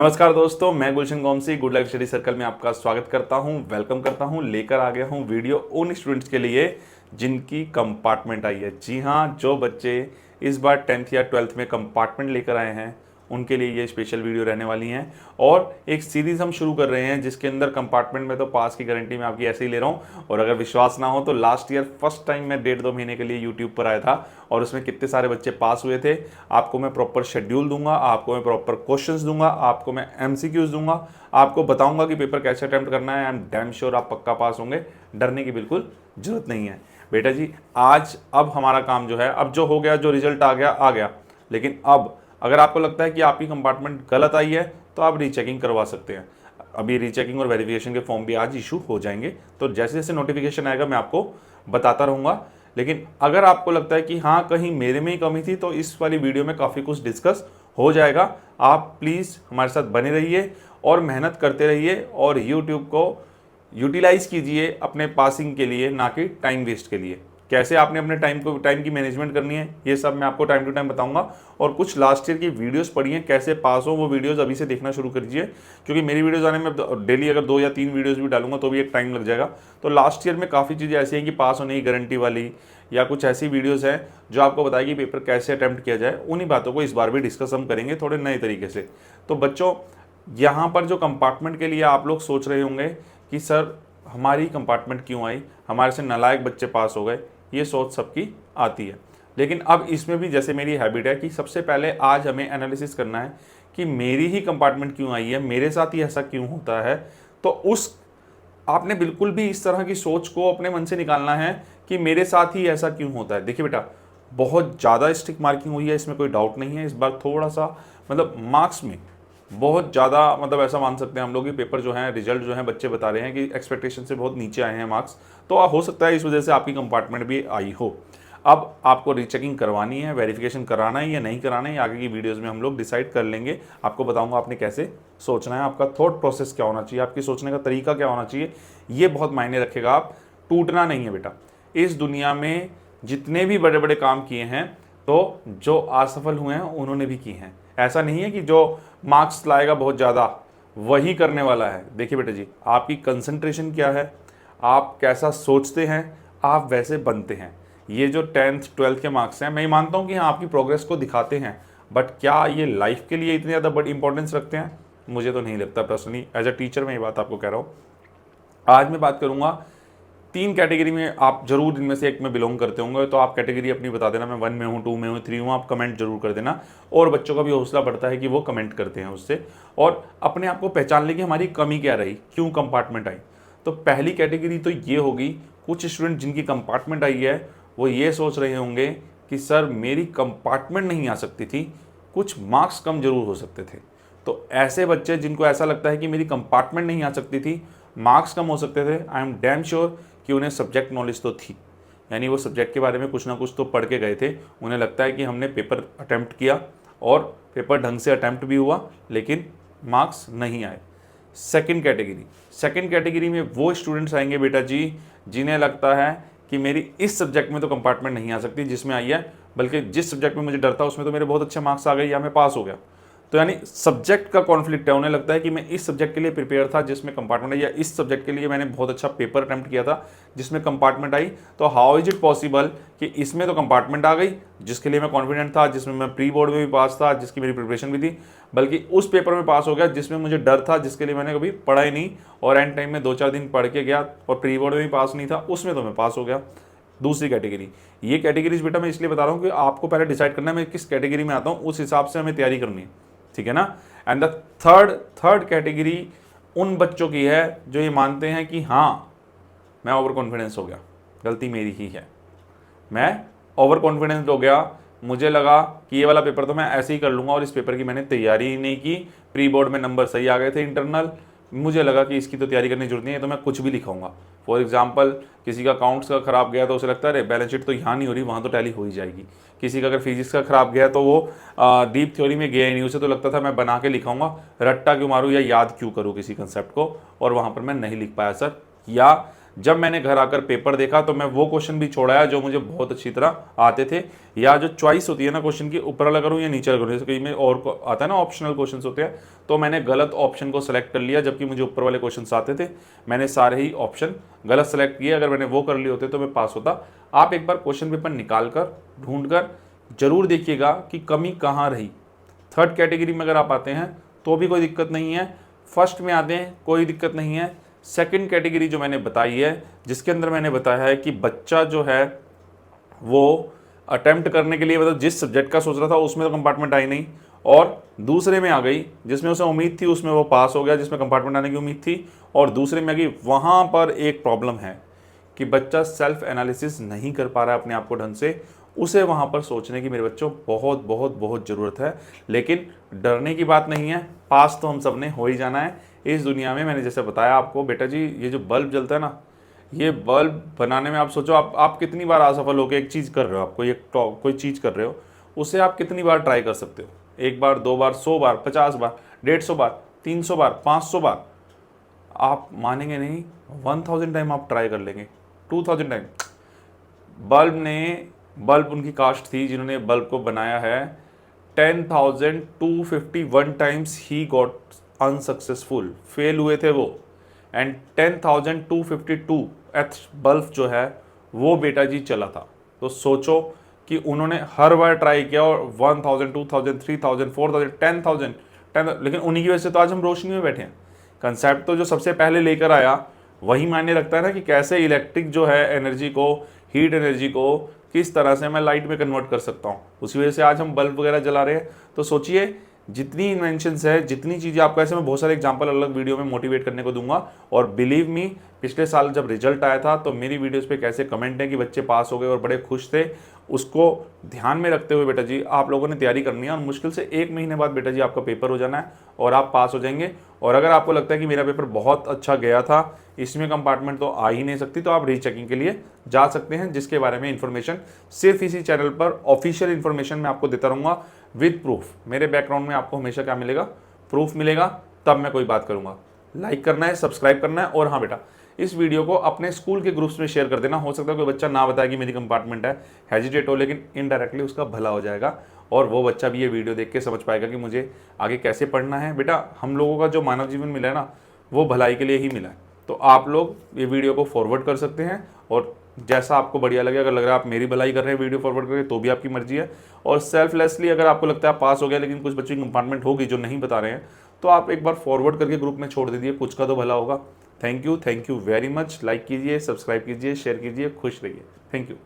नमस्कार दोस्तों, मैं गुलशन गोमसी गुड लाइफ स्टडी सर्कल में आपका स्वागत करता हूं, वेलकम करता हूं। लेकर आ गया हूं वीडियो उन स्टूडेंट्स के लिए जिनकी कंपार्टमेंट आई है। जी हां, जो बच्चे इस बार 10th या 12th में कंपार्टमेंट लेकर आए हैं उनके लिए ये स्पेशल वीडियो रहने वाली हैं। और एक सीरीज़ हम शुरू कर रहे हैं जिसके अंदर कंपार्टमेंट में तो पास की गारंटी मैं आपकी ऐसे ही ले रहा हूँ। और अगर विश्वास ना हो तो लास्ट ईयर फर्स्ट टाइम मैं 1.5-2 महीने के लिए यूट्यूब पर आया था और उसमें कितने सारे बच्चे पास हुए थे। आपको मैं प्रॉपर शेड्यूल दूंगा, आपको मैं प्रॉपर क्वेश्चंस दूंगा, आपको मैं एमसीक्यूज दूंगा, आपको बताऊंगा कि पेपर कैसे अटेम्प्ट करना है। आई एम डैम श्योर आप पक्का पास होंगे, डरने की बिल्कुल जरूरत नहीं है बेटा जी। आज अब हमारा काम जो है, अब जो हो गया, जो रिजल्ट आ गया आ गया, लेकिन अब अगर आपको लगता है कि आपकी कंपार्टमेंट गलत आई है तो आप रीचेकिंग करवा सकते हैं। अभी रीचेकिंग और वेरिफिकेशन के फॉर्म भी आज इशू हो जाएंगे, तो जैसे जैसे नोटिफिकेशन आएगा मैं आपको बताता रहूँगा। लेकिन अगर आपको लगता है कि हाँ कहीं मेरे में ही कमी थी तो इस वाली वीडियो में काफ़ी कुछ डिस्कस हो जाएगा। आप प्लीज़ हमारे साथ बने रहिए और मेहनत करते रहिए और यूट्यूब को यूटिलाइज़ कीजिए अपने पासिंग के लिए, ना कि टाइम वेस्ट के लिए। कैसे आपने अपने टाइम की मैनेजमेंट करनी है ये सब मैं आपको टाइम टू टाइम बताऊंगा। और कुछ लास्ट ईयर की वीडियोस पढ़ी हैं कैसे पास हो, वो वीडियोस अभी से देखना शुरू कीजिए, क्योंकि मेरी वीडियोस आने में डेली अगर 2 या 3 वीडियोस भी डालूंगा तो भी एक टाइम लग जाएगा। तो लास्ट ईयर में काफ़ी चीज़ें ऐसी हैं कि पास होने की गारंटी वाली या कुछ ऐसी वीडियोज़ हैं जो आपको बताएगी पेपर कैसे अटैम्प्ट किया जाए। उन्हीं बातों को इस बार भी डिस्कस हम करेंगे थोड़े नए तरीके से। तो बच्चों, यहाँ पर जो कंपार्टमेंट के लिए आप लोग सोच रहे होंगे कि सर हमारी कंपार्टमेंट क्यों आई, हमारे से नालायक बच्चे पास हो गए, ये सोच सबकी आती है। लेकिन अब इसमें भी जैसे मेरी हैबिट है कि सबसे पहले आज हमें एनालिसिस करना है कि मेरी ही कंपार्टमेंट क्यों आई है, मेरे साथ ही ऐसा क्यों होता है। तो उस आपने बिल्कुल भी इस तरह की सोच को अपने मन से निकालना है कि मेरे साथ ही ऐसा क्यों होता है। देखिए बेटा, बहुत ज़्यादा स्ट्रिक्ट मार्किंग हुई है, इसमें कोई डाउट नहीं है। इस बार थोड़ा सा मतलब मार्क्स में बहुत ज़्यादा, मतलब ऐसा मान सकते हैं हम लोग कि पेपर जो है, रिजल्ट जो है, बच्चे बता रहे हैं कि एक्सपेक्टेशन से बहुत नीचे आए हैं मार्क्स। तो हो सकता है इस वजह से आपकी कंपार्टमेंट भी आई हो। अब आपको रीचेकिंग करवानी है, वेरिफिकेशन कराना है या नहीं कराना है, आगे की वीडियोस में हम लोग डिसाइड कर लेंगे। आपको बताऊंगा आपने कैसे सोचना है, आपका थॉट प्रोसेस क्या होना चाहिए, आपकी सोचने का तरीका क्या होना चाहिए, ये बहुत मायने रखेगा। आप टूटना नहीं है बेटा। इस दुनिया में जितने भी बड़े बड़े काम किए हैं तो जो असफल हुए हैं उन्होंने भी किए हैं। ऐसा नहीं है कि जो मार्क्स लाएगा बहुत ज़्यादा वही करने वाला है। देखिए बेटा जी, आपकी कंसंट्रेशन क्या है, आप कैसा सोचते हैं, आप वैसे बनते हैं। ये जो 10th 12th के मार्क्स हैं, मैं ये मानता हूँ कि हाँ आपकी प्रोग्रेस को दिखाते हैं, बट क्या ये लाइफ के लिए इतनी ज़्यादा बड़ी इंपॉर्टेंस रखते हैं? मुझे तो नहीं लगता पर्सनली। एज अ टीचर मैं ये बात आपको कह रहा हूँ। आज मैं बात करूँगा 3 कैटेगरी में, आप जरूर इनमें से एक में बिलोंग करते होंगे, तो आप कैटेगरी अपनी बता देना, मैं 1 में हूँ, 2 में हूँ, 3 हूँ, आप कमेंट जरूर कर देना। और बच्चों का भी हौसला बढ़ता है कि वो कमेंट करते हैं उससे, और अपने आप को पहचान लें कि हमारी कमी क्या रही, क्यों कंपार्टमेंट आई। तो पहली कैटेगरी तो ये होगी, कुछ स्टूडेंट जिनकी कंपार्टमेंट आई है वो ये सोच रहे होंगे कि सर मेरी कंपार्टमेंट नहीं आ सकती थी, कुछ मार्क्स कम जरूर हो सकते थे। तो ऐसे बच्चे जिनको ऐसा लगता है कि मेरी कंपार्टमेंट नहीं आ सकती थी, मार्क्स कम हो सकते थे, आई एम डैम श्योर कि उन्हें सब्जेक्ट नॉलेज तो थी, यानी वो सब्जेक्ट के बारे में कुछ ना कुछ तो पढ़ के गए थे। उन्हें लगता है कि हमने पेपर अटैम्प्ट किया और पेपर ढंग से अटैम्प्ट भी हुआ, लेकिन मार्क्स नहीं आए। सेकंड कैटेगरी में वो स्टूडेंट्स आएंगे बेटा जी जिन्हें लगता है कि मेरी इस सब्जेक्ट में तो कंपार्टमेंट नहीं आ सकती जिसमें आई है, बल्कि जिस सब्जेक्ट में मुझे डर था उसमें तो मेरे बहुत अच्छे मार्क्स आ गए या मैं पास हो गया। तो यानी सब्जेक्ट का कॉन्फ्लिक्ट है, उन्हें लगता है कि मैं इस सब्जेक्ट के लिए प्रिपेयर था जिसमें कंपार्टमेंट है, या इस सब्जेक्ट के लिए मैंने बहुत अच्छा पेपर अटेम्प्ट किया था जिसमें कंपार्टमेंट आई। तो हाउ इज इट पॉसिबल कि इसमें तो कंपार्टमेंट आ गई जिसके लिए मैं कॉन्फिडेंट था, जिसमें मैं प्री बोर्ड में भी पास था, जिसकी मेरी प्रिपरेशन भी थी, बल्कि उस पेपर में पास हो गया जिसमें मुझे डर था, जिसके लिए मैंने कभी पढ़ा ही नहीं और एंड टाइम में 2-4 दिन पढ़ के गया और प्री बोर्ड में भी पास नहीं था, उसमें तो मैं पास हो गया। दूसरी कैटेगरी, ये कैटेगरीज बेटा मैं इसलिए बता रहा हूँ कि आपको पहले डिसाइड करना है मैं किस कैटेगरी में आता हूँ, उस हिसाब से हमें तैयारी करनी है, ठीक है ना। एंड द थर्ड कैटेगरी उन बच्चों की है जो ये मानते हैं कि हाँ मैं ओवर कॉन्फिडेंस हो गया, गलती मेरी ही है, मैं ओवर कॉन्फिडेंस हो गया, मुझे लगा कि ये वाला पेपर तो मैं ऐसे ही कर लूँगा और इस पेपर की मैंने तैयारी ही नहीं की, प्री बोर्ड में नंबर सही आ गए थे इंटरनल, मुझे लगा कि इसकी तो तैयारी करने की जरूरत नहीं है, तो मैं कुछ भी लिखाऊंगा। फॉर एग्जाम्पल, किसी का अकाउंट्स का खराब गया तो उसे लगता है अरे बैलेंस शीट तो यहाँ नहीं हो रही, वहाँ तो टैली हो ही जाएगी। किसी का अगर फिजिक्स का खराब गया तो वो डीप थ्योरी में गया ही नहीं, उसे तो लगता था मैं बना के लिखाऊंगा, रट्टा क्यों मारूँ या याद क्यों करूँ किसी कंसेप्ट को, और वहाँ पर मैं नहीं लिख पाया सर। या जब मैंने घर आकर पेपर देखा तो मैं वो क्वेश्चन भी छोड़ाया जो मुझे बहुत अच्छी तरह आते थे, या जो चॉइस होती है ना क्वेश्चन की, ऊपर वाला करूँ या नीचे वाला करूँ, जैसे कहीं में और आता है ना ऑप्शनल क्वेश्चन होते हैं, तो मैंने गलत ऑप्शन को सेलेक्ट कर लिया, जबकि मुझे ऊपर वाले क्वेश्चन आते थे। मैंने सारे ही ऑप्शन गलत सेलेक्ट किए, अगर मैंने वो कर लिए होते तो मैं पास होता। आप एक बार क्वेश्चन पेपर निकाल कर ढूंढ कर जरूर देखिएगा कि कमी कहाँ रही। थर्ड कैटेगरी में अगर आप आते हैं तो भी कोई दिक्कत नहीं है, फर्स्ट में आते हैं कोई दिक्कत नहीं है। सेकंड कैटेगरी जो मैंने बताई है, जिसके अंदर मैंने बताया है कि बच्चा जो है वो अटेम्प्ट करने के लिए, मतलब जिस सब्जेक्ट का सोच रहा था उसमें तो कंपार्टमेंट आई नहीं, और दूसरे में आ गई जिसमें उसे उम्मीद थी, उसमें वो पास हो गया जिसमें कंपार्टमेंट आने की उम्मीद थी, और दूसरे में आ गई। वहाँ पर एक प्रॉब्लम है कि बच्चा सेल्फ एनालिसिस नहीं कर पा रहा है अपने आप को ढंग से। उसे वहाँ पर सोचने की मेरे बच्चों बहुत बहुत बहुत ज़रूरत है। लेकिन डरने की बात नहीं है, पास तो हम सब ने हो ही जाना है इस दुनिया में। मैंने जैसे बताया आपको, बेटा जी ये जो बल्ब जलता है ना, ये बल्ब बनाने में आप सोचो, आप कितनी बार असफल होकर एक चीज़ कर रहे हो, आप कोई चीज़ कर रहे हो, उसे आप कितनी बार ट्राई कर सकते हो? 1 बार, 2 बार, 100 बार, 50 बार, 150 बार, 300 बार, 500 बार। आप मानेंगे नहीं, 1000 टाइम आप ट्राई कर लेंगे, 2000 टाइम। बल्ब उनकी कास्ट थी जिन्होंने बल्ब को बनाया है, 10,251 times he got unsuccessful, fail हुए थे वो। एंड 10,252 बल्ब जो है वो बेटा जी चला था। तो सोचो कि उन्होंने हर बार ट्राई किया, और 1000, 2000, 3000, 4000, 10,000, लेकिन उन्हीं की वजह से तो आज हम रोशनी में बैठे हैं। कंसेप्ट तो जो सबसे पहले लेकर आया वही मायने रखता है ना, कि कैसे इलेक्ट्रिक जो है एनर्जी को, हीट एनर्जी को किस तरह से मैं लाइट में कन्वर्ट कर सकता हूँ। उसी वजह से आज हम बल्ब वगैरह जला रहे हैं। तो सोचिए, जितनी इन्वेंशंस है, जितनी चीज़ें आपको, ऐसे मैं बहुत सारे एग्जांपल अलग वीडियो में मोटिवेट करने को दूंगा। और बिलीव मी, पिछले साल जब रिजल्ट आया था तो मेरी वीडियोस पे कैसे कमेंट है कि बच्चे पास हो गए और बड़े खुश थे, उसको ध्यान में रखते हुए बेटा जी आप लोगों ने तैयारी करनी है। और मुश्किल से 1 महीने बाद बेटा जी आपका पेपर हो जाना है और आप पास हो जाएंगे। और अगर आपको लगता है कि मेरा पेपर बहुत अच्छा गया था, इसमें कंपार्टमेंट तो आ ही नहीं सकती, तो आप रीचेकिंग के लिए जा सकते हैं, जिसके बारे में इंफॉर्मेशन सिर्फ इसी चैनल पर ऑफिशियल इंफॉर्मेशन मैं आपको देता रहूँगा विद प्रूफ। मेरे बैकग्राउंड में आपको हमेशा क्या मिलेगा? प्रूफ मिलेगा, तब मैं कोई बात करूँगा। लाइक करना है, सब्सक्राइब करना है, और हाँ बेटा, इस वीडियो को अपने स्कूल के ग्रुप्स में शेयर कर देना। हो सकता है कोई बच्चा ना बताए कि मेरी कंपार्टमेंट है, हेजिटेट हो, लेकिन इनडायरेक्टली उसका भला हो जाएगा, और वो बच्चा भी ये वीडियो देख के समझ पाएगा कि मुझे आगे कैसे पढ़ना है। बेटा, हम लोगों का जो मानव जीवन मिला है ना, वो भलाई के लिए ही मिला है। तो आप लोग ये वीडियो को फॉरवर्ड कर सकते हैं, और जैसा आपको बढ़िया लगे, अगर लग रहा है आप मेरी भलाई कर रहे हैं वीडियो फॉरवर्ड करके, तो भी आपकी मर्जी है। और सेल्फलेसली अगर आपको लगता है आप पास हो गया लेकिन कुछ बच्चों की कंपार्टमेंट होगी जो नहीं बता रहे हैं, तो आप एक बार फॉरवर्ड करके ग्रुप में छोड़ दीजिए, कुछ का तो भला होगा। Thank you very much. Like कीजिए, सब्सक्राइब कीजिए, शेयर कीजिए, खुश रहिए। Thank you.